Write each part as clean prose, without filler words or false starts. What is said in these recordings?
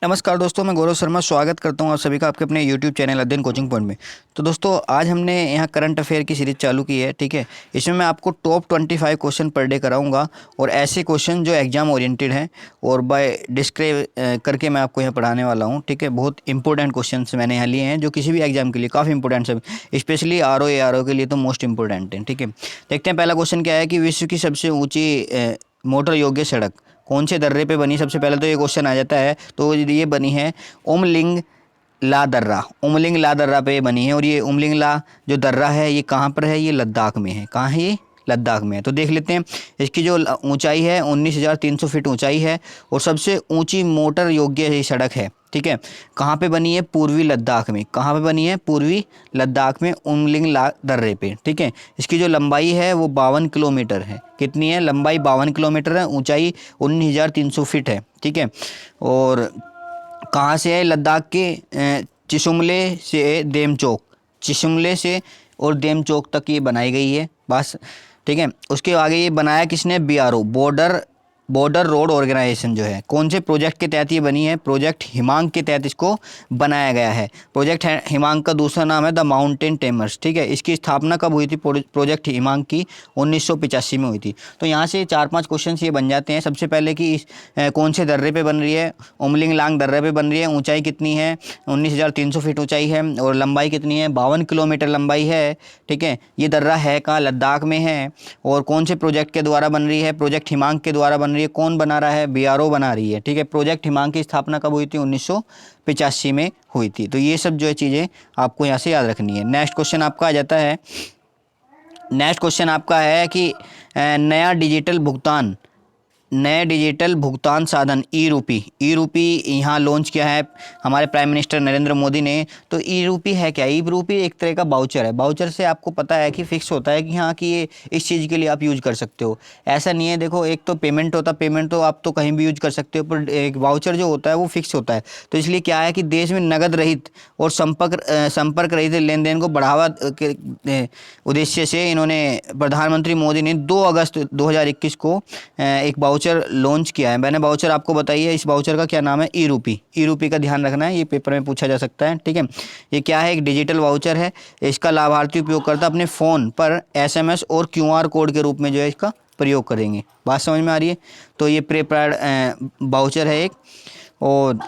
नमस्कार दोस्तों, मैं गौरव शर्मा स्वागत करता हूं आप सभी का आपके अपने YouTube चैनल अध्ययन कोचिंग पॉइंट में। तो दोस्तों, आज हमने यहाँ करंट अफेयर की सीरीज़ चालू की है। ठीक है, इसमें मैं आपको टॉप 25 क्वेश्चन पर डे कराऊंगा और ऐसे क्वेश्चन जो एग्जाम ओरिएंटेड हैं और बाय डिस्क्राइब करके मैं आपको यहाँ पढ़ाने वाला हूँ। ठीक है, बहुत इंपॉर्टेंट क्वेश्चन मैंने यहाँ लिए हैं जो किसी भी एग्जाम के लिए काफ़ी इंपॉर्टेंट है, स्पेशली RO के लिए तो मोस्ट इंपॉर्टेंट है। ठीक है, देखते हैं पहला क्वेश्चन क्या है कि विश्व की सबसे ऊँची मोटर योग्य सड़क कौन से दर्रे पे बनी। सबसे पहले तो ये क्वेश्चन आ जाता है, तो ये बनी है उमलिंग ला दर्रा। उमलिंग ला दर्रा पे ये बनी है और ये उमलिंग ला जो दर्रा है ये कहाँ पर है? ये लद्दाख में है। कहाँ है ये? लद्दाख में है। तो देख लेते हैं, इसकी जो ऊंचाई है 19,300 फीट ऊंचाई है और सबसे ऊंची मोटर योग्य ये सड़क है। ठीक है, कहाँ पे बनी है? पूर्वी लद्दाख में। कहाँ पे बनी है? पूर्वी लद्दाख में उमलिंग ला दर्रे पे। ठीक है, इसकी जो लंबाई है वो 52 किलोमीटर है। कितनी है? लंबाई 52 किलोमीटर है, ऊंचाई 19,300 फीट है। ठीक है, और कहाँ से है? लद्दाख के चिशुमले से देमचोक, चिशुमले से और देमचोक तक ये बनाई गई है बस। ठीक है, उसके आगे ये बनाया किसने? BRO, बॉर्डर रोड ऑर्गेनाइजेशन जो है। कौन से प्रोजेक्ट के तहत ये बनी है? प्रोजेक्ट हिमांक के तहत इसको बनाया गया है। प्रोजेक्ट हिमांक का दूसरा नाम है द माउंटेन टेमर्स। ठीक है, इसकी स्थापना कब हुई थी? प्रोजेक्ट हिमांक की 1985 में हुई थी। तो यहाँ से 4-5 क्वेश्चन ये बन जाते हैं। सबसे पहले कि कौन से दर्रे पे बन रही है? उमलिंग लांग दर्रे पे बन रही है। ऊंचाई कितनी है? 19,300 फीट ऊंचाई है और लंबाई कितनी है? 52 किलोमीटर लंबाई है। ठीक है, ये दर्रा है कहाँ? लद्दाख में है। और कौन से प्रोजेक्ट के द्वारा बन रही है? प्रोजेक्ट हिमांक के द्वारा बन रही है। कौन बना रहा है? BRO बना रही है। ठीक है, प्रोजेक्ट हिमांक की स्थापना कब हुई थी? 1985 में हुई थी। तो ये सब जो है चीज़ें आपको यहाँ से याद रखनी है। नेक्स्ट क्वेश्चन आपका आ जाता है, नेक्स्ट क्वेश्चन आपका है कि नए डिजिटल भुगतान साधन ई रूपी यहाँ लॉन्च किया है हमारे प्राइम मिनिस्टर नरेंद्र मोदी ने। तो ई रूपी है क्या? ई रूपी एक तरह का वाउचर है। वाउचर से आपको पता है कि फिक्स होता है कि हाँ कि ये इस चीज़ के लिए आप यूज कर सकते हो। ऐसा नहीं है, देखो एक तो पेमेंट होता है, पेमेंट तो आप तो कहीं भी यूज कर सकते हो, पर एक वाउचर जो होता है वो फिक्स होता है। तो इसलिए क्या है कि देश में नगद रहित और संपर्क रहित लेन देन को बढ़ावा के उद्देश्य से इन्होंने प्रधानमंत्री मोदी ने 2 अगस्त 2021 को एक वाउचर लॉन्च किया है। मैंने वाउचर आपको बताई है, इस वाउचर का क्या नाम है? ई रूपी का ध्यान रखना है, ये पेपर में पूछा जा सकता है। ठीक है, ये क्या है? एक डिजिटल वाउचर है। इसका लाभार्थी उपयोगकर्ता अपने फ़ोन पर SMS और QR कोड के रूप में जो है इसका प्रयोग करेंगे। बात समझ में आ रही है? तो ये प्रीपेड वाउचर है एक, और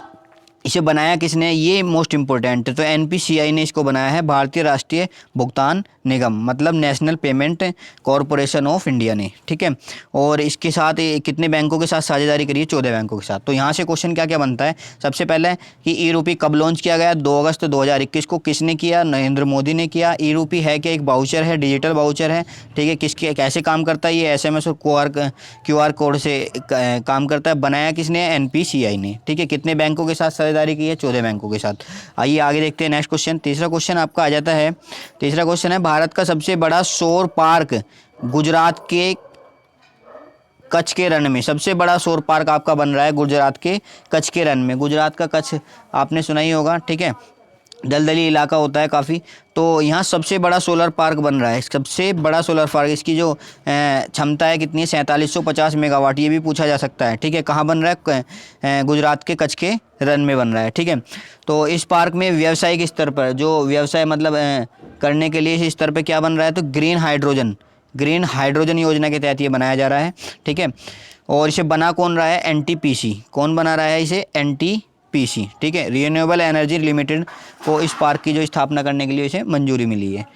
इसे बनाया किसने? ये मोस्ट इंपॉर्टेंट है। तो NPCI ने इसको बनाया है, भारतीय राष्ट्रीय भुगतान निगम, मतलब national payment corporation of India ने। ठीक है, और इसके साथ कितने बैंकों के साथ साझेदारी करी है? 14 बैंकों के साथ। तो यहाँ से क्वेश्चन क्या क्या बनता है? सबसे पहले कि ई रूपी कब लॉन्च किया गया? 2 अगस्त 2021 को। किसने किया? नरेंद्र मोदी ने किया। ई रूपी है कि एक वाउचर है, डिजिटल वाउचर है। ठीक है, किसके कैसे काम करता है? ये SMS और QR कोड से काम करता है। बनाया किसने? NPCI ने। ठीक है, कितने बैंकों के साथ साझेदारी की है? 14 बैंकों के साथ। आइए आगे देखते हैं नेक्स्ट क्वेश्चन। तीसरा क्वेश्चन आपका आ जाता है, तीसरा क्वेश्चन है भारत का सबसे बड़ा सौर पार्क गुजरात के कच्छ के रण में। सबसे बड़ा सौर पार्क आपका बन रहा है गुजरात के कच्छ के रण में। गुजरात का कच्छ आपने सुना ही होगा। ठीक है, दलदली इलाका होता है काफ़ी। तो यहाँ सबसे बड़ा सोलर पार्क बन रहा है, सबसे बड़ा सोलर पार्क। इसकी जो क्षमता है कितनी है? 4750 मेगावाट। ये भी पूछा जा सकता है। ठीक है, कहाँ बन रहा है? गुजरात के कच्छ के रण में बन रहा है। ठीक है, तो इस पार्क में व्यावसायिक स्तर पर जो व्यवसाय मतलब करने के लिए इस स्तर पर क्या बन रहा है? तो ग्रीन हाइड्रोजन योजना के तहत ये बनाया जा रहा है। ठीक है, और इसे बना कौन रहा है? NTPC। कौन बना रहा है इसे? NTPC। ठीक है, रिन्यूएबल एनर्जी लिमिटेड को इस पार्क की जो स्थापना करने के लिए इसे मंजूरी मिली है।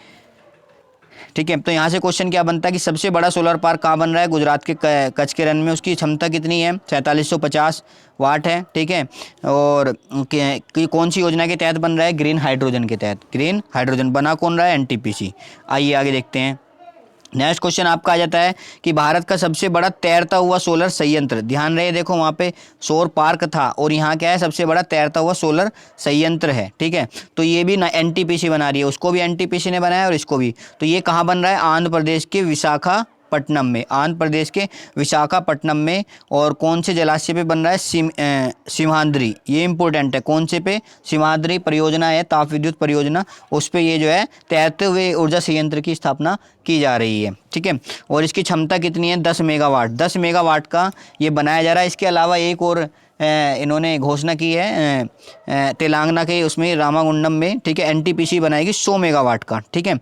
ठीक है, तो यहाँ से क्वेश्चन क्या बनता है कि सबसे बड़ा सोलर पार्क कहाँ बन रहा है? गुजरात के कच्छ के रण में। उसकी क्षमता कितनी है? 4750 वाट है। ठीक है, और कौन सी योजना के तहत बन रहा है? ग्रीन हाइड्रोजन के तहत। ग्रीन हाइड्रोजन बना कौन रहा है? NTPC। आइए आगे देखते हैं। नेक्स्ट क्वेश्चन आपका आ जाता है कि भारत का सबसे बड़ा तैरता हुआ सोलर संयंत्र। ध्यान रहे, देखो वहाँ पे सौर पार्क था और यहाँ क्या है? सबसे बड़ा तैरता हुआ सोलर संयंत्र है। ठीक है, तो ये भी ना NTPC बना रही है, उसको भी NTPC ने बनाया और इसको भी। तो ये कहाँ बन रहा है? आंध्र प्रदेश के विशाखापट्टनम में। आंध्र प्रदेश के विशाखापट्टनम में। और कौन से जलाशय पे बन रहा है? सिमहाद्री। ये इंपॉर्टेंट है। कौन से पे? सिमहाद्री परियोजना है, ताप विद्युत परियोजना, उस पे ये जो है तैरते हुए ऊर्जा संयंत्र की स्थापना की जा रही है। ठीक है, और इसकी क्षमता कितनी है? 10 मेगावाट। 10 मेगावाट का ये बनाया जा रहा है। इसके अलावा एक और इन्होंने घोषणा की है तेलंगाना के उसमें रामागुंडम में, ठीक है, एनटीपीसी बनाएगी 100 मेगावाट का, ठीक है,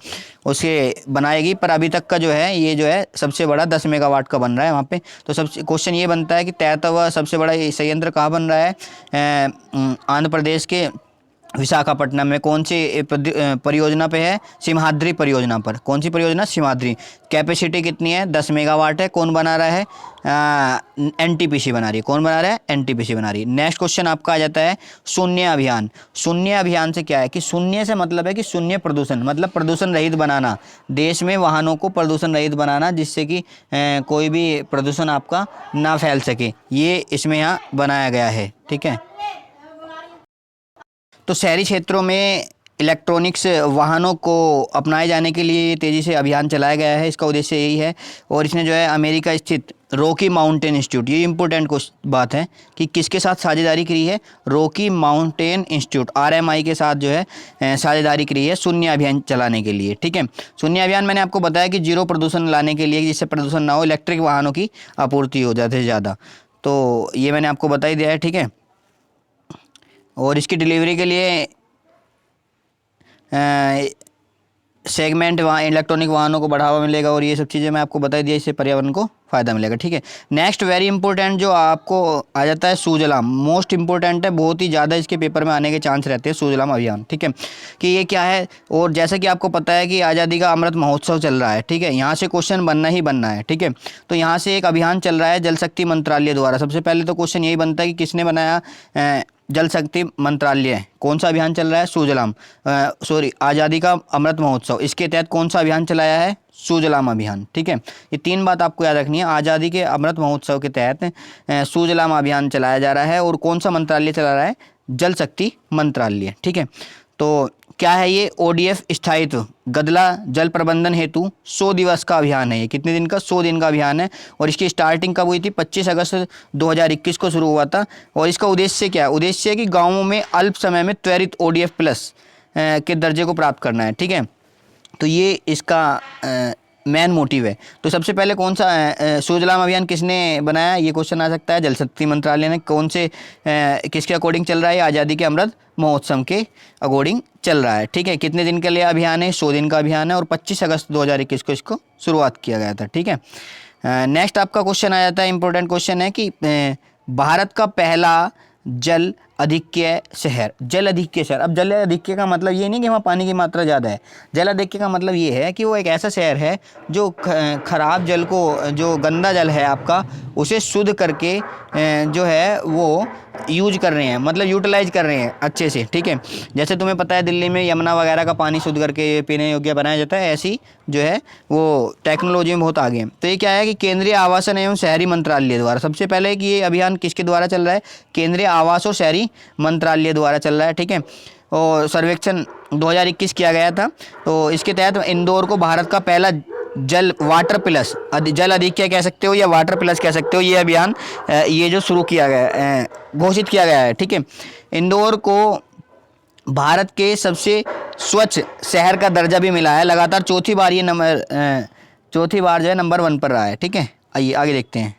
उसे बनाएगी। पर अभी तक का जो है ये जो है सबसे बड़ा 10 मेगावाट का बन रहा है वहाँ पे। तो सबसे क्वेश्चन ये बनता है कि 73वां सबसे बड़ा ये संयंत्र कहाँ बन रहा है? आंध्र प्रदेश के विशाखापट्टनम में। कौन सी परियोजना पे है? सिमहाद्री परियोजना पर। कौन सी परियोजना? सिमहाद्री। कैपेसिटी कितनी है? 10 मेगावाट है। कौन बना रहा है? एनटीपीसी बना रही है। कौन बना रहा है? एनटीपीसी बना रही है। नेक्स्ट क्वेश्चन आपका आ जाता है शून्य अभियान। शून्य अभियान से क्या है कि शून्य से मतलब है कि शून्य प्रदूषण, मतलब प्रदूषण रहित बनाना, देश में वाहनों को प्रदूषण रहित बनाना, जिससे कि कोई भी प्रदूषण आपका ना फैल सके, ये इसमें यहाँ बनाया गया है, ठीक है। तो शहरी क्षेत्रों में इलेक्ट्रॉनिक्स वाहनों को अपनाए जाने के लिए तेज़ी से अभियान चलाया गया है। इसका उद्देश्य यही है। और इसने जो है अमेरिका स्थित रॉकी माउंटेन इंस्टीट्यूट, ये इंपॉर्टेंट बात है कि किसके साथ साझेदारी करी है? रॉकी माउंटेन इंस्टीट्यूट आरएमआई के साथ जो है साझेदारी करी है शून्य अभियान चलाने के लिए, ठीक है। शून्य अभियान मैंने आपको बताया कि जीरो प्रदूषण लाने के लिए, जिससे प्रदूषण ना हो, इलेक्ट्रिक वाहनों की आपूर्ति हो ज़्यादा से ज़्यादा। तो ये मैंने आपको बता ही दिया है, ठीक है। और इसकी डिलीवरी के लिए सेगमेंट वहाँ इलेक्ट्रॉनिक वाहनों को बढ़ावा मिलेगा, और ये सब चीज़ें मैं आपको बता दिया, इससे पर्यावरण को फ़ायदा मिलेगा, ठीक है। नेक्स्ट वेरी इंपॉर्टेंट जो आपको आ जाता है सुजलाम, मोस्ट इंपॉर्टेंट है, बहुत ही ज़्यादा इसके पेपर में आने के चांस रहते हैं सुजलाम अभियान, ठीक है, कि ये क्या है। और जैसा कि आपको पता है कि आज़ादी का अमृत महोत्सव चल रहा है, ठीक है, यहाँ से क्वेश्चन बनना ही बनना है, ठीक है। तो यहाँ से एक अभियान चल रहा है जल शक्ति मंत्रालय द्वारा। सबसे पहले तो क्वेश्चन यही बनता है कि किसने बनाया? जल शक्ति मंत्रालय। कौन सा अभियान चल रहा है? सुजलाम, आज़ादी का अमृत महोत्सव, इसके तहत कौन सा अभियान चलाया है? सुजलाम अभियान, ठीक है। ये तीन बात आपको याद रखनी है। आज़ादी के अमृत महोत्सव के तहत सुजलाम अभियान चलाया जा रहा है। और कौन सा मंत्रालय चला रहा है? जल शक्ति मंत्रालय, ठीक है। तो क्या है ये? ओडीएफ स्थायित्व गदला जल प्रबंधन हेतु 100 दिवस का अभियान है। ये कितने दिन का? 100 दिन का अभियान है। और इसकी स्टार्टिंग कब हुई थी? 25 अगस्त 2021 को शुरू हुआ था। और इसका उद्देश्य क्या है? उद्देश्य है कि गाँवों में अल्प समय में त्वरित ओडीएफ प्लस के दर्जे को प्राप्त करना है, ठीक है। तो ये इसका मेन मोटिव है। तो सबसे पहले कौन सा सुजलाम अभियान किसने बनाया? ये क्वेश्चन आ सकता है। जल शक्ति मंत्रालय ने। कौन से किसके अकॉर्डिंग चल रहा है? आज़ादी के अमृत महोत्सव के अकॉर्डिंग चल रहा है, ठीक है। कितने दिन के लिए अभियान है? 100 दिन का अभियान है। और 25 अगस्त 2021 को इसको शुरुआत किया गया था, ठीक है। नेक्स्ट आपका क्वेश्चन आ जाता है, इंपॉर्टेंट क्वेश्चन है कि भारत का पहला जल अधिक्य शहर। जल अधिक्य शहर। अब जल अधिक्य का मतलब ये नहीं कि वहाँ पानी की मात्रा ज़्यादा है। जल अधिक्य का मतलब ये है कि वो एक ऐसा शहर है जो खराब जल को, जो गंदा जल है आपका, उसे शुद्ध करके जो है वो यूज कर रहे हैं, मतलब यूटिलाइज कर रहे हैं अच्छे से, ठीक है। जैसे तुम्हें पता है दिल्ली में यमुना वगैरह का पानी शुद्ध करके पीने योग्य बनाया जाता है, ऐसी जो है वो टेक्नोलॉजी में बहुत आगे हैं। तो ये क्या है कि केंद्रीय आवासन एवं शहरी मंत्रालय द्वारा, सबसे पहले कि ये अभियान किसके द्वारा चल रहा है? केंद्रीय आवास और शहरी मंत्रालय द्वारा चल रहा है, ठीक है। और सर्वेक्षण 2021 किया गया था। तो इसके तहत इंदौर को भारत का पहला जल वाटर प्लस, जल अधिक्य कह सकते हो या वाटर प्लस कह सकते हो, ये अभियान ये जो शुरू किया गया, घोषित किया गया है, ठीक है। इंदौर को भारत के सबसे स्वच्छ शहर का दर्जा भी मिला है। लगातार चौथी बार ये चौथी बार जो है नंबर 1 पर रहा है, ठीक है। आइए आगे देखते हैं।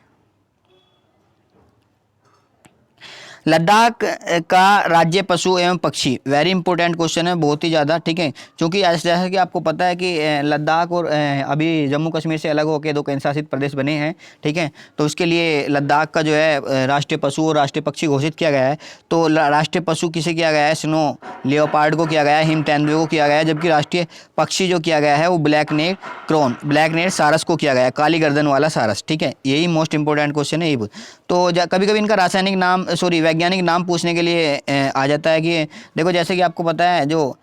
लद्दाख का राज्य पशु एवं पक्षी, वेरी इंपॉर्टेंट क्वेश्चन है, बहुत ही ज़्यादा, ठीक है। क्योंकि जैसा कि आपको पता है कि लद्दाख और अभी जम्मू कश्मीर से अलग होकर 2 केंद्र शासित प्रदेश बने हैं, ठीक है। तो उसके लिए लद्दाख का जो है राष्ट्रीय पशु और राष्ट्रीय पक्षी घोषित किया गया है। तो राष्ट्रीय पशु किसे किया गया है? स्नो लियोपार्ड को किया गया है, हिम तेंदुए को किया गया है। जबकि राष्ट्रीय पक्षी जो किया गया है वो ब्लैक नेट सारस को किया गया है, काली गर्दन वाला सारस, ठीक है। यही मोस्ट इंपॉर्टेंट क्वेश्चन है ये। तो कभी कभी इनका रासायनिक नाम, वैज्ञानिक नाम पूछने के लिए आ जाता है कि देखो, जैसे कि आपको पता है जो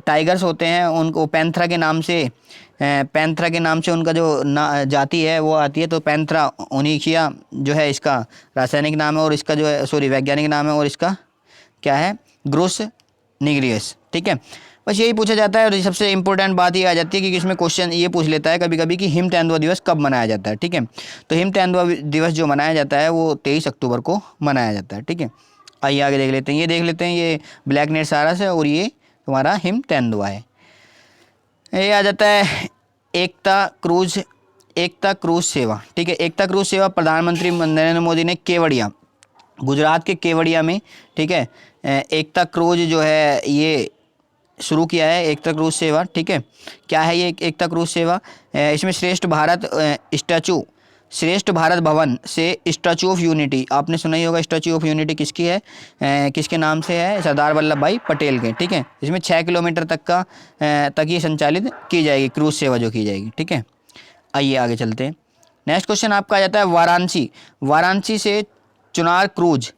टाइगर्स होते हैं उनको पैंथरा के नाम से उनका जो जाति है वो आती है। तो पैंथरा ओनिकिया जो है इसका रासायनिक नाम है, और इसका जो है वैज्ञानिक नाम है, और इसका क्या है? ग्रुस निग्रियस, ठीक है। बस यही पूछा जाता है। और सबसे इंपॉर्टेंट बात ये आ जाती है कि इसमें क्वेश्चन ये पूछ लेता है कभी कभी कि हिम तेंदुआ दिवस कब मनाया जाता है, ठीक है। तो हिम तेंदुआ दिवस जो मनाया जाता है वो 23 अक्टूबर को मनाया जाता है, ठीक है। आइए आगे देख लेते हैं। ये देख लेते हैं, ये ब्लैक नेट सारस है और ये तुम्हारा हिम तेंदुआ है। ये आ जाता है एकता क्रूज सेवा, ठीक है। एकता क्रूज सेवा प्रधानमंत्री नरेंद्र मोदी ने केवड़िया गुजरात के केवड़िया में, ठीक है, एकता क्रूज जो है ये शुरू किया है, एकता क्रूज सेवा, ठीक है। क्या है ये एकता क्रूज सेवा? इसमें श्रेष्ठ भारत स्टैचू, श्रेष्ठ भारत भवन से स्टैचू ऑफ यूनिटी, आपने सुना ही होगा स्टैचू ऑफ यूनिटी किसकी है, किसके नाम से है? सरदार वल्लभ भाई पटेल के, ठीक है। इसमें 6 किलोमीटर तक ये संचालित की जाएगी, क्रूज सेवा जो की जाएगी, ठीक है। आइए आगे चलते हैं। नेक्स्ट क्वेश्चन आपका आ जाता है वाराणसी, वाराणसी से चुनार क्रूज।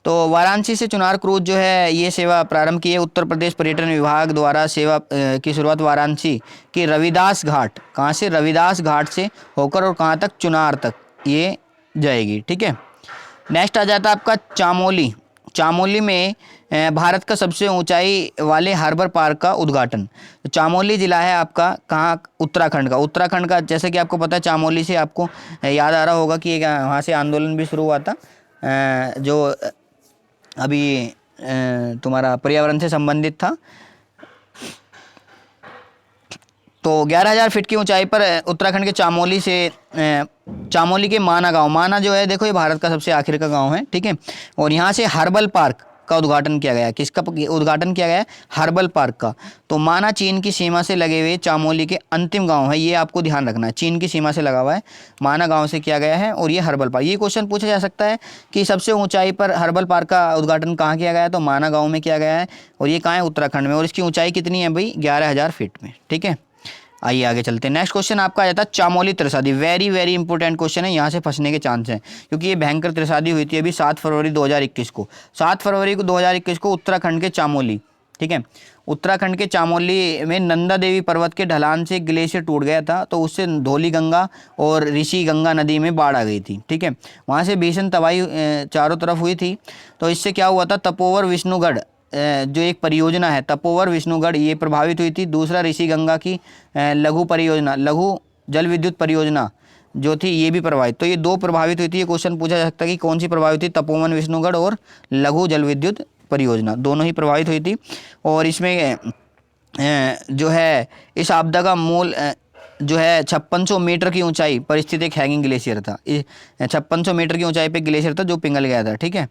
तो वाराणसी से चुनार क्रूज जो है ये सेवा प्रारंभ की है उत्तर प्रदेश पर्यटन विभाग द्वारा। सेवा की शुरुआत वाराणसी के रविदास घाट, कहाँ से? रविदास घाट से होकर और कहाँ तक? चुनार तक ये जाएगी, ठीक है। नेक्स्ट आ जाता है आपका चामोली, चामोली में भारत का सबसे ऊंचाई वाले हार्बर पार्क का उद्घाटन। तो चामोली जिला है आपका कहाँ? उत्तराखंड का, उत्तराखंड का। जैसे कि आपको पता है चामोली से आपको याद आ रहा होगा कि वहाँ से आंदोलन भी शुरू हुआ था, जो अभी तुम्हारा पर्यावरण से संबंधित था। तो 11,000 फीट की ऊंचाई पर उत्तराखंड के चामोली से चामोली के माना गांव, माना जो है देखो ये भारत का सबसे आखिर का गांव है, ठीक है। और यहाँ से हर्बल पार्क का उद्घाटन किया गया है। किसका उद्घाटन किया गया है? हर्बल पार्क का। तो माना चीन की सीमा से लगे हुए चामोली के अंतिम गांव है, ये आपको ध्यान रखना है, चीन की सीमा से लगा हुआ है, माना गांव से किया गया है। और ये हर्बल पार्क, ये क्वेश्चन पूछा जा सकता है कि सबसे ऊंचाई पर हर्बल पार्क का उद्घाटन कहाँ किया गया है? तो माना गाँव में किया गया है, और ये कहाँ है? उत्तराखंड में। और इसकी ऊंचाई कितनी है भाई? 11,000 फीट में, ठीक है। आइए आगे चलते हैं। नेक्स्ट क्वेश्चन आपका आ जाता है चामोली त्रसादी, वेरी वेरी इंपॉर्टेंट क्वेश्चन है, यहाँ से फंसने के चांस हैं क्योंकि ये भयंकर त्रसादी हुई थी अभी 7 फरवरी 2021 को, 7 फरवरी को 2021 को उत्तराखंड के चामोली, ठीक है। उत्तराखंड के चामोली में नंदा देवी पर्वत के ढलान से ग्लेशियर टूट गया था, तो उससे धौली गंगा और ऋषि गंगा नदी में बाढ़ आ गई थी, ठीक है। वहाँ से भीषण तबाही चारों तरफ हुई थी। तो इससे क्या हुआ था? तपोवर विष्णुगढ़ जो एक परियोजना है, तपोवर विष्णुगढ़, ये प्रभावित हुई थी। दूसरा ऋषि गंगा की लघु परियोजना, लघु जल विद्युत परियोजना जो थी ये भी प्रभावित। तो ये 2 प्रभावित हुई थी। ये क्वेश्चन पूछा जा सकता है कि कौन सी प्रभावित हुई? तपोवन विष्णुगढ़ और लघु जल विद्युत परियोजना, दोनों ही प्रभावित हुई थी। और इसमें जो है इस आपदा का मूल जो है 5600 मीटर की ऊंचाई पर स्थित एक हैंगिंग ग्लेशियर था। 5600 मीटर की ऊंचाई पे ग्लेशियर था जो पिघल गया था, ठीक है।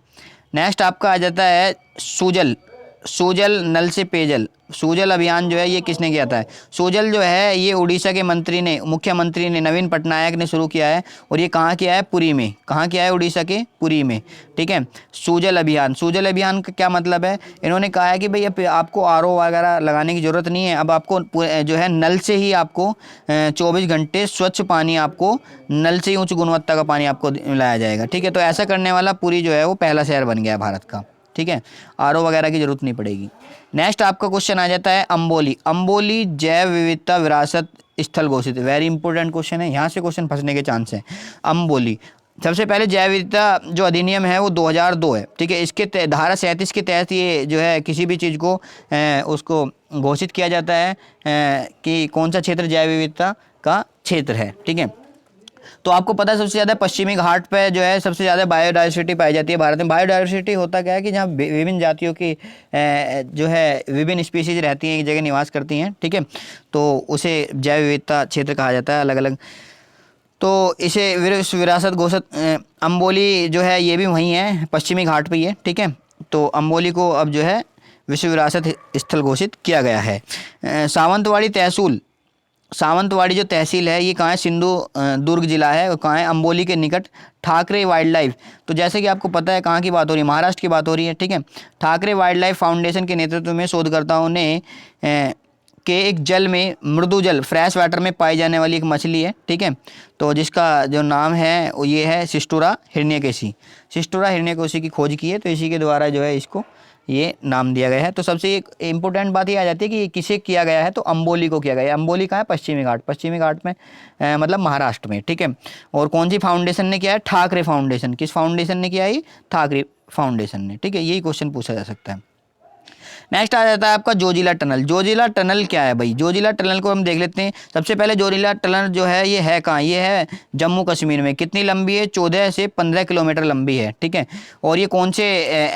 नेक्स्ट आपका आ जाता है सूजल, सूजल नल से पेयजल, सूजल अभियान जो है ये किसने किया था? सूजल जो है ये उड़ीसा के मंत्री ने, मुख्यमंत्री ने, नवीन पटनायक ने शुरू किया है। और ये कहाँ किया है? पुरी में। कहाँ किया है? उड़ीसा के पुरी में, ठीक है। सूजल अभियान, सूजल अभियान का क्या मतलब है? इन्होंने कहा है कि भाई अब आपको आरओ वगैरह लगाने की ज़रूरत नहीं है, अब आपको जो है नल से ही आपको 24 घंटे स्वच्छ पानी, आपको नल से ही उच्च गुणवत्ता का पानी आपको मिलाया जाएगा, ठीक है। तो ऐसा करने वाला पुरी जो है वो पहला शहर बन गया भारत का, ठीक है। आरओ वगैरह की जरूरत नहीं पड़ेगी। नेक्स्ट आपका क्वेश्चन आ जाता है अम्बोली, अम्बोली जैव विविधता विरासत स्थल घोषित, वेरी इंपॉर्टेंट क्वेश्चन है, यहाँ से क्वेश्चन फंसने के चांस हैं। अम्बोली, सबसे पहले जैव विविधता जो अधिनियम है वो 2002 है, ठीक है। इसके धारा 37 के तहत ये जो है किसी भी चीज़ को उसको घोषित किया जाता है कि कौन सा क्षेत्र जैव विविधता का क्षेत्र है, ठीक है। तो आपको पता है सबसे ज़्यादा पश्चिमी घाट पे जो है सबसे ज़्यादा बायोडाइवर्सिटी पाई जाती है भारत में। बायोडाइवर्सिटी होता क्या है कि जहाँ विभिन्न जातियों की जो है विभिन्न स्पीसीज रहती हैं, एक जगह निवास करती हैं, ठीक है। तो उसे जैव विविधता क्षेत्र कहा जाता है अलग अलग। तो इसे विरासत घोषित अम्बोली जो है ये भी वहीं है, पश्चिमी घाट पर ही है, ठीक है। तो अम्बोली को अब जो है विश्व विरासत स्थल घोषित किया गया है। सावंतवाड़ी तहसील, सावंतवाड़ी जो तहसील है ये कहाँ है? सिंधु दुर्ग जिला है, और कहाँ है? अम्बोली के निकट। ठाकरे वाइल्ड लाइफ, तो जैसे कि आपको पता है कहाँ की बात हो रही है? महाराष्ट्र की बात हो रही है, ठीक है। ठाकरे वाइल्ड लाइफ फाउंडेशन के नेतृत्व में शोधकर्ताओं ने के एक जल में मृदु जल फ्रेश वाटर में पाई जाने वाली एक मछली है, ठीक है। तो जिसका जो नाम है वो ये है सिस्टूरा हिरण्यकेशी, सिस्टूरा हिरण्यकेशी की खोज की है, तो इसी के द्वारा जो है इसको ये नाम दिया गया है। तो सबसे एक इम्पोर्टेंट बात ये आ जाती है कि ये किसे किया गया है? तो अम्बोली को किया गया है। अम्बोली कहाँ है? पश्चिमी घाट, पश्चिमी घाट में मतलब महाराष्ट्र में, ठीक है। और कौन सी फाउंडेशन ने किया है? ठाकरे फाउंडेशन। किस फाउंडेशन ने किया है? ठाकरे फाउंडेशन ने, ठीक है। यही क्वेश्चन पूछा जा सकता है। नेक्स्ट आ जाता है आपका जोजिला टनल। जोजिला टनल क्या है भाई, जोजिला टनल को हम देख लेते हैं। सबसे पहले जोजिला टनल जो है ये है कहाँ, ये है जम्मू कश्मीर में। कितनी लंबी है, 14 से 15 किलोमीटर लंबी है, ठीक है। और ये कौन से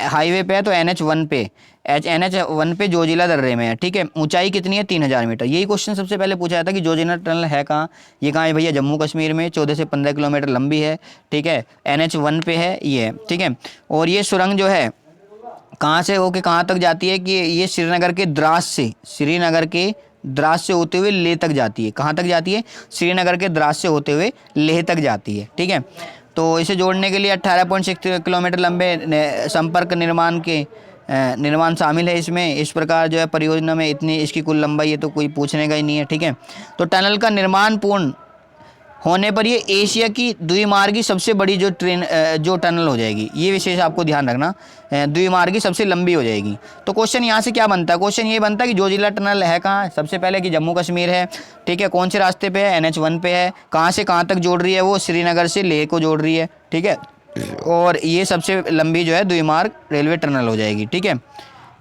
हाईवे पे है, तो NH1 पे, NH1 पे जोजिला दर्रे में है, ठीक है। ऊंचाई कितनी है, 3000 मीटर। यही क्वेश्चन सबसे पहले पूछा जाता है कि जोजिला टनल है कहाँ, ये कहाँ है भैया, जम्मू कश्मीर में, 14 से 15 किलोमीटर लंबी है, ठीक है। NH1 पे है ये, ठीक है। और ये सुरंग जो है कहाँ से होके कहाँ तक जाती है, कि ये श्रीनगर के द्रास से, श्रीनगर के द्रास से होते हुए लेह तक जाती है। कहाँ तक जाती है, श्रीनगर के द्रास से होते हुए लेह तक जाती है, ठीक है। तो इसे जोड़ने के लिए 18.6 किलोमीटर लंबे संपर्क निर्माण शामिल है इसमें। इस प्रकार जो है परियोजना में इतनी इसकी कुल लंबाई है, तो कोई पूछने का ही नहीं है, ठीक है। तो टनल का निर्माण पूर्ण होने पर ये एशिया की द्विमार्गी सबसे बड़ी जो टनल हो जाएगी, ये विशेष आपको ध्यान रखना, द्विमार्गी सबसे लंबी हो जाएगी। तो क्वेश्चन यहाँ से क्या बनता है, क्वेश्चन ये बनता है कि जोजिला टनल है कहाँ, सबसे पहले कि जम्मू कश्मीर है, ठीक है। कौन से रास्ते पे है, NH1 पे है। कहाँ से कहाँ तक जोड़ रही है, वो श्रीनगर से लेह को जोड़ रही है, ठीक है। और ये सबसे लंबी जो है द्विमार्ग रेलवे टनल हो जाएगी, ठीक है।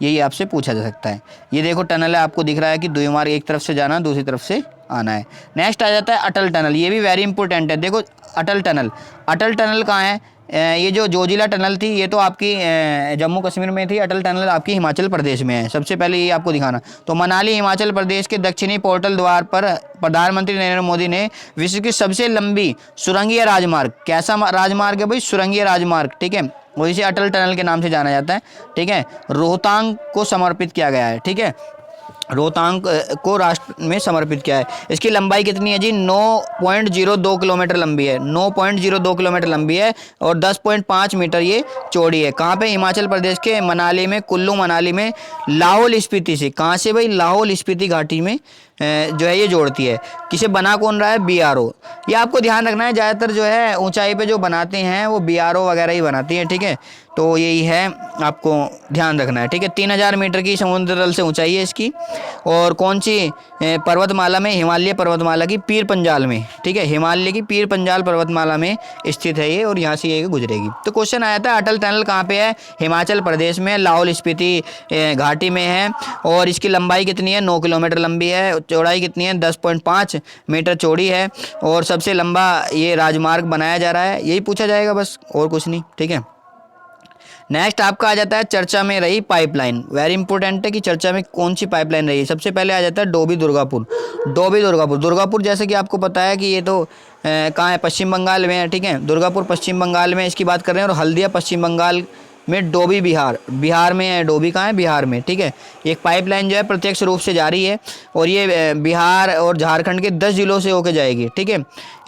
यही आपसे पूछा जा सकता है। ये देखो टनल है, आपको दिख रहा है कि द्विमार्ग, एक तरफ से जाना दूसरी तरफ से आना है। नेक्स्ट आ जाता है अटल टनल। ये भी वेरी इंपॉर्टेंट है। देखो अटल टनल, अटल टनल कहाँ है, ये जो जोजिला टनल थी ये तो आपकी जम्मू कश्मीर में थी। अटल टनल आपकी हिमाचल प्रदेश में है। सबसे पहले ये आपको दिखाना, तो मनाली हिमाचल प्रदेश के दक्षिणी पोर्टल द्वार पर प्रधानमंत्री नरेंद्र मोदी ने विश्व की सबसे लंबी सुरंगीय राजमार्ग, कैसा राजमार्ग है भाई, सुरंगीय राजमार्ग, ठीक है, वो इसे अटल टनल के नाम से जाना जाता है, ठीक है। रोहतांग को समर्पित किया गया है, ठीक है, रोहतांग को राष्ट्र में समर्पित किया है। इसकी लंबाई कितनी है जी, 9.02 किलोमीटर लंबी है, 9.02 किलोमीटर लंबी है और 10.5 मीटर ये चौड़ी है। कहाँ पे, हिमाचल प्रदेश के मनाली में, कुल्लू मनाली में, लाहौल स्पीति से, कहाँ से भाई, लाहौल स्पीति घाटी में जो है ये जोड़ती है। किसे बना कौन रहा है, BRO। ये आपको ध्यान रखना है, ज़्यादातर जो है ऊंचाई पे जो बनाते हैं वो BRO वगैरह ही बनाती हैं, ठीक है। तो यही है, आपको ध्यान रखना है, ठीक है। 3000 मीटर की समुद्र तल से ऊंचाई है इसकी। और कौन सी पर्वतमाला में, हिमालय पर्वतमाला की पीर पंजाल में, ठीक है, हिमालय की पीर पंजाल पर्वतमाला में स्थित है ये, और यहाँ से ये गुजरेगी। तो क्वेश्चन आया था अटल टनल कहाँ पे है, हिमाचल प्रदेश में, लाहौल स्पीति घाटी में है। और इसकी लंबाई कितनी है, 9 किलोमीटर लंबी है। चौड़ाई कितनी है, 10.5 मीटर चौड़ी है। और सबसे लंबा ये राजमार्ग बनाया जा रहा है। यही पूछा जाएगा बस, और कुछ नहीं, ठीक है। नेक्स्ट आपका आ जाता है चर्चा में रही पाइपलाइन। वेरी इंपॉर्टेंट है कि चर्चा में कौन सी पाइपलाइन रही है। सबसे पहले आ जाता है डोभी दुर्गापुर। डोभी दुर्गापुर, दुर्गापुर जैसे कि आपको पता है कि ये तो कहाँ है, पश्चिम बंगाल में है, ठीक है। दुर्गापुर पश्चिम बंगाल में इसकी बात कर रहे हैं। और हल्दिया पश्चिम बंगाल में, डोभी बिहार में है। डोभी कहाँ है, बिहार में, ठीक है। एक पाइपलाइन जो है प्रत्यक्ष रूप से जारी है और ये बिहार और झारखंड के 10 जिलों से होकर जाएगी, ठीक है।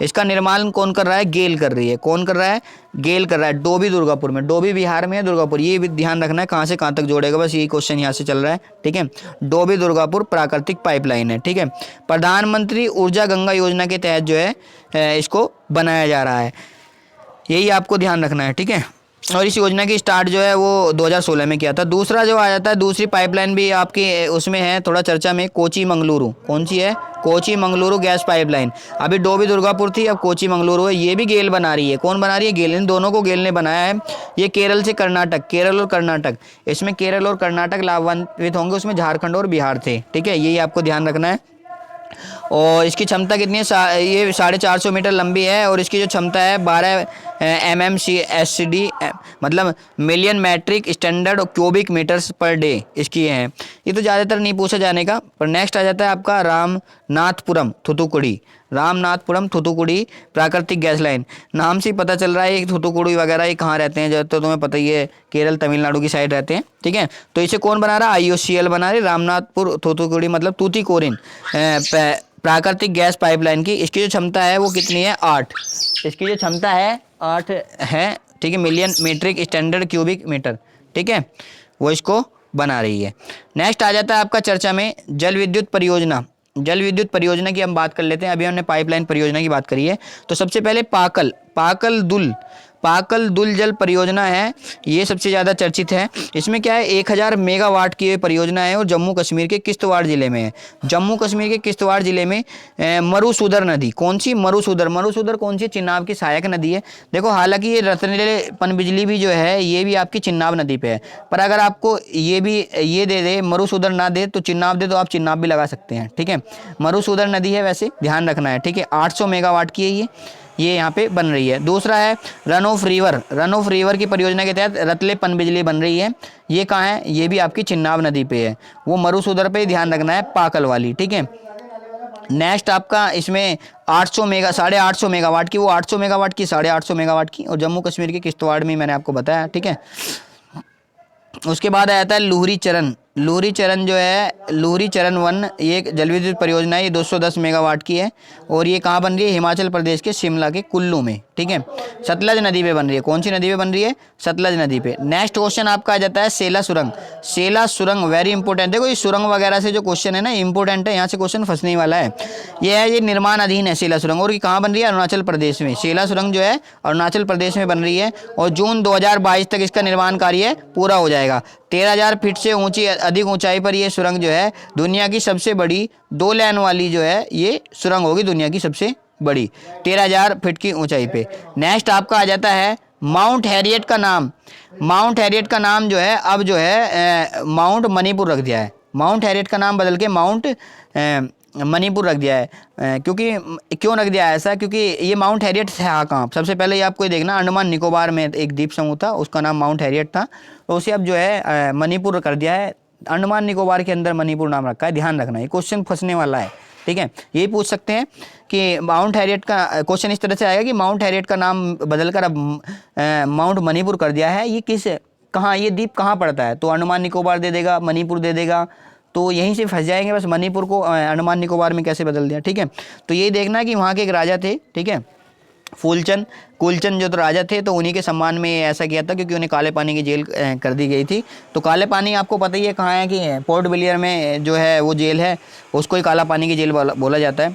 इसका निर्माण कौन कर रहा है, गेल कर रही है। कौन कर रहा है, गेल कर रहा है। डोभी दुर्गापुर में, डोभी बिहार में है, दुर्गापुर, ये भी ध्यान रखना है कहाँ से कहाँ तक जोड़ेगा, बस यही क्वेश्चन यहाँ से चल रहा है, ठीक है। डोभी दुर्गापुर प्राकृतिक पाइपलाइन है, ठीक है। प्रधानमंत्री ऊर्जा गंगा योजना के तहत जो है इसको बनाया जा रहा है, यही आपको ध्यान रखना है, ठीक है। और इस योजना की स्टार्ट जो है वो 2016 में किया था। दूसरा जो आ जाता है, दूसरी पाइपलाइन भी आपकी उसमें है थोड़ा चर्चा में, कोची मंगलुरु। कौन सी है, कोची मंगलुरु गैस पाइपलाइन। अभी डोभी दुर्गापुर थी, अब कोची मंगलुरु है। ये भी गेल बना रही है। कौन बना रही है, गेल। इन दोनों को गेल ने बनाया है। ये केरल से कर्नाटक, केरल और कर्नाटक, इसमें केरल और कर्नाटक लाभान्वित होंगे, उसमें झारखंड और बिहार थे, ठीक है। यही आपको ध्यान रखना है। और इसकी क्षमता कितनी है, ये 450 मीटर लंबी है। और इसकी जो क्षमता है 12 MMCSD, मतलब million metric standard cubic metres per day इसकी है। ये तो ज़्यादातर नहीं पूछा जाने का। पर नेक्स्ट आ जाता है आपका रामनाथपुरम थूथुकुडी। रामनाथपुरम थूथुकुडी प्राकृतिक गैस लाइन। नाम से पता चल रहा है थूथुकुडी वगैरह ये कहाँ रहते हैं, जो तो तुम्हें पता ही है, केरल तमिलनाडु की साइड रहते हैं, ठीक है। तो इसे कौन बना रहा है, IOCL बना रही। रामनाथपुर थूथुकुडी मतलब तूतीकोरिन प्राकृतिक गैस पाइपलाइन की इसकी जो क्षमता है वो कितनी है, 8। इसकी जो क्षमता है 8 है, ठीक है, million metric standard cubic metre, ठीक है, वो इसको बना रही है। नेक्स्ट आ जाता है आपका चर्चा में जल विद्युत परियोजना। जल विद्युत परियोजना की हम बात कर लेते हैं। अभी हमने पाइपलाइन परियोजना की बात करी है। तो सबसे पहले पाकल दुल पाकल दुल जल परियोजना है, ये सबसे ज़्यादा चर्चित है। इसमें क्या है, 1000 मेगावाट की ये परियोजना है और जम्मू कश्मीर के किश्तवाड़ ज़िले में है। जम्मू कश्मीर के किश्तवाड़ ज़िले में मरुसूदर नदी, कौन सी, मरुसूदर, मरुसूदर कौन सी, चिनाब की सहायक नदी है। देखो हालांकि ये रतनले पनबिजली भी जो है ये भी आपकी चिनाब नदी पे है, पर अगर आपको ये भी ये दे दे, मरुसूदर ना दे तो चिनाब दे, तो आप चिनाब भी लगा सकते हैं, ठीक है। मरुसूदर नदी है, वैसे ध्यान रखना है, ठीक है। 800 मेगावाट की है ये यहाँ पे बन रही है। दूसरा है run of river, run of river की परियोजना के तहत रतले पनबिजली बन रही है। ये कहाँ है, ये भी आपकी चिनाब नदी पे है, वो मरुसूदर पे ध्यान रखना है, पाकल वाली, ठीक है। नेक्स्ट आपका इसमें 800 मेगा 850 मेगावाट की, वो 800 मेगावाट की, 850 मेगावाट की, और जम्मू कश्मीर के किश्तवाड़ में मैंने आपको बताया, ठीक है। उसके बाद आ जाता है लूहरी चरण। लूहरी चरण जो है, लूहरी चरण 1, ये जल विद्युत परियोजना है, ये 210 मेगावाट की है और ये कहाँ बन रही है, हिमाचल प्रदेश के शिमला के कुल्लू में, ठीक है। सतलज नदी पे बन रही है, कौन सी नदी पे बन रही है, सतलज नदी पे। नेक्स्ट क्वेश्चन आपका आ जाता है सेला सुरंग। सेला सुरंग वेरी इंपॉर्टेंट, देखो ये सुरंग वगैरह से जो क्वेश्चन है ना इंपॉर्टेंट है, यहाँ से क्वेश्चन फंसने वाला है। ये निर्माणाधीन है सेला सुरंग, और ये कहाँ बन रही है, अरुणाचल प्रदेश में। सेला सुरंग जो है अरुणाचल प्रदेश में बन रही है और जून 2022 तक इसका निर्माण कार्य पूरा हो जाएगा। 13,000 फीट से ऊंची अधिक ऊंचाई पर ये सुरंग जो है दुनिया की सबसे बड़ी 2 लेन वाली जो है ये सुरंग होगी, दुनिया की सबसे बड़ी, 13,000 फीट की ऊंचाई पे। नेक्स्ट आपका आ जाता है माउंट हैरियट का नाम। माउंट हैरियट का नाम जो है अब जो है माउंट मणिपुर रख दिया है। माउंट हैरियट का नाम बदल के माउंट मणिपुर रख दिया है। क्योंकि क्यों रख दिया है ऐसा, क्योंकि ये माउंट हैरियट था कहाँ, सबसे पहले ये आपको देखना, अंडमान निकोबार में एक द्वीप समूह था, उसका नाम माउंट हैरियट था, तो उसे अब जो है मणिपुर कर दिया है। अंडमान निकोबार के अंदर मणिपुर नाम रखा है, ध्यान रखना, ये क्वेश्चन फंसने वाला है, ठीक है। यही पूछ सकते हैं कि माउंट हैरियट का क्वेश्चन इस तरह से आएगा कि माउंट हैरियट का नाम बदलकर अब माउंट मणिपुर कर दिया है, ये किस, कहाँ, ये द्वीप कहाँ पड़ता है, तो अंडमान निकोबार दे देगा, मणिपुर दे देगा, तो यहीं से फंस जाएंगे बस, मणिपुर को अंडमान निकोबार में कैसे बदल दिया, ठीक है। तो यही देखना कि वहाँ के एक राजा थे, ठीक है, फूलचंद कुलचंद जो तो राजा थे, तो उन्हीं के सम्मान में ऐसा किया था, क्योंकि उन्हें काले पानी की जेल कर दी गई थी। तो काले पानी आपको पता ही है कहाँ है, कि पोर्ट ब्लेयर में जो है वो जेल है, उसको ही काला पानी की जेल बोला जाता है।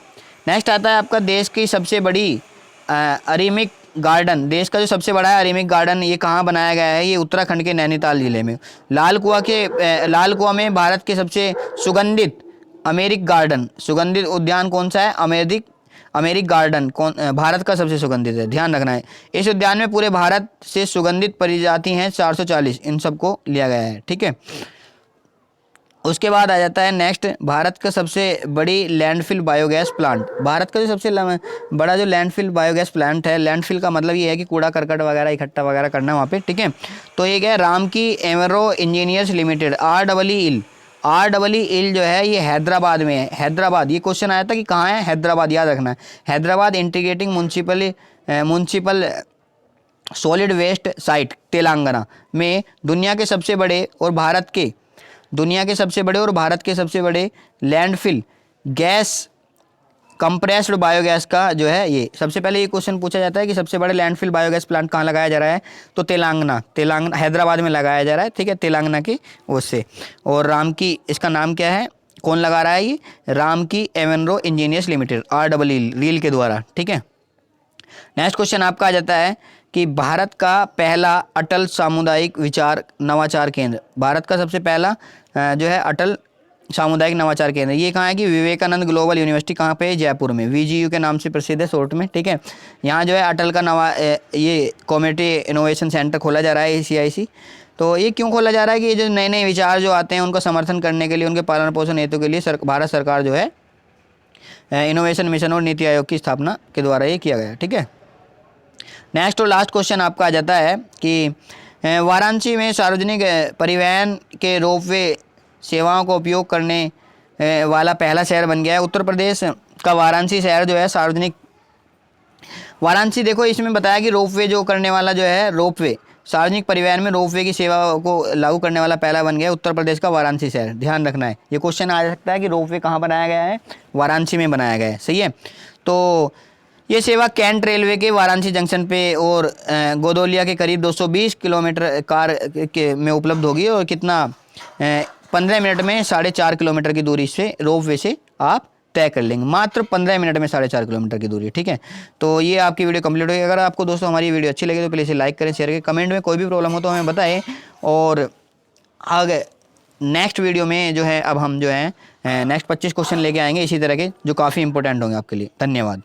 नेक्स्ट आता है आपका देश की सबसे बड़ी अरीमिक गार्डन। देश का जो सबसे बड़ा है अरीमिक गार्डन, ये कहाँ बनाया गया है, ये उत्तराखंड के नैनीताल जिले में, लाल कुआं में भारत के सबसे सुगंधित अमेरिक गार्डन, सुगंधित उद्यान कौन सा है, अमेरिक गार्डन कौन भारत का सबसे सुगंधित है, ध्यान रखना है। इस उद्यान में पूरे भारत से सुगंधित प्रजाति हैं 440, इन सबको लिया गया है, ठीक है। उसके बाद आ जाता है नेक्स्ट, भारत का सबसे बड़ी लैंडफिल बायोगैस प्लांट। भारत का जो सबसे बड़ा जो लैंडफिल बायोगैस प्लांट है, लैंडफिल का मतलब ये है कि कूड़ा करकट वगैरह इकट्ठा वगैरह करना वहाँ पे, ठीक है। तो ये क्या है, रामकी एमरो इंजीनियर्स लिमिटेड, REE जो है ये हैदराबाद में है। हैदराबाद, ये क्वेश्चन आया था कि कहाँ है, हैदराबाद, याद रखना है। Hyderabad integrating municipal solid waste site Telangana में दुनिया के सबसे बड़े और भारत के सबसे बड़े लैंडफिल गैस कंप्रेस्ड बायोगैस का जो है, ये सबसे पहले ये क्वेश्चन पूछा जाता है कि सबसे बड़े लैंडफिल बायोगैस प्लांट कहाँ लगाया जा रहा है, तो तेलंगाना हैदराबाद में लगाया जा रहा है, ठीक है, तेलंगाना की ओर से। और रामकी, इसका नाम क्या है, कौन लगा रहा है, ये रामकी एमरो इंजीनियर्स लिमिटेड, REE रील के द्वारा, ठीक है। नेक्स्ट क्वेश्चन आपका आ जाता है कि भारत का पहला अटल सामुदायिक विचार नवाचार केंद्र, भारत का सबसे पहला जो है अटल सामुदायिक नवाचार केंद्र, ये कहाँ है कि विवेकानंद ग्लोबल यूनिवर्सिटी, कहाँ पे है, जयपुर में, VGU के नाम से प्रसिद्ध है शॉर्ट में, ठीक है। यहाँ जो है अटल का ये कम्युनिटी इनोवेशन सेंटर खोला जा रहा है, CIC। तो ये क्यों खोला जा रहा है कि ये जो नए नए विचार जो आते हैं उनका समर्थन करने के लिए, उनके पालन पोषण हेतु के लिए भारत सरकार जो है इनोवेशन मिशन और नीति आयोग की स्थापना के द्वारा ये किया गया, ठीक है। नेक्स्ट और लास्ट क्वेश्चन आपका आ जाता है कि वाराणसी में सार्वजनिक परिवहन के रोपवे सेवाओं का उपयोग करने वाला पहला शहर बन गया है। उत्तर प्रदेश का वाराणसी शहर जो है सार्वजनिक, वाराणसी देखो इसमें बताया कि रोपवे जो करने वाला जो है, रोपवे सार्वजनिक परिवहन में रोपवे की सेवा को लागू करने वाला पहला बन गया उत्तर प्रदेश का वाराणसी शहर, ध्यान रखना है। ये क्वेश्चन आ सकता है कि रोपवे कहाँ बनाया गया है, वाराणसी में बनाया गया है, सही है। तो ये सेवा कैंट रेलवे के वाराणसी जंक्शन पे और गोदोलिया के करीब 220 किलोमीटर कार में उपलब्ध होगी, और कितना 15 मिनट में 4.5 किलोमीटर की दूरी से रोपवे से आप तय कर लेंगे। मात्र 15 मिनट में 4.5 किलोमीटर की दूरी, ठीक है। तो ये आपकी वीडियो कंप्लीट होगी। अगर आपको दोस्तों हमारी वीडियो अच्छी लगी तो प्लीज़ लाइक करें, शेयर करें, कमेंट में कोई भी प्रॉब्लम हो तो हमें बताएं। और आगे नेक्स्ट वीडियो में जो है अब हम जो है नेक्स्ट 25 क्वेश्चन लेके आएंगे इसी तरह के, जो काफ़ी इंपॉर्टेंट होंगे आपके लिए। धन्यवाद।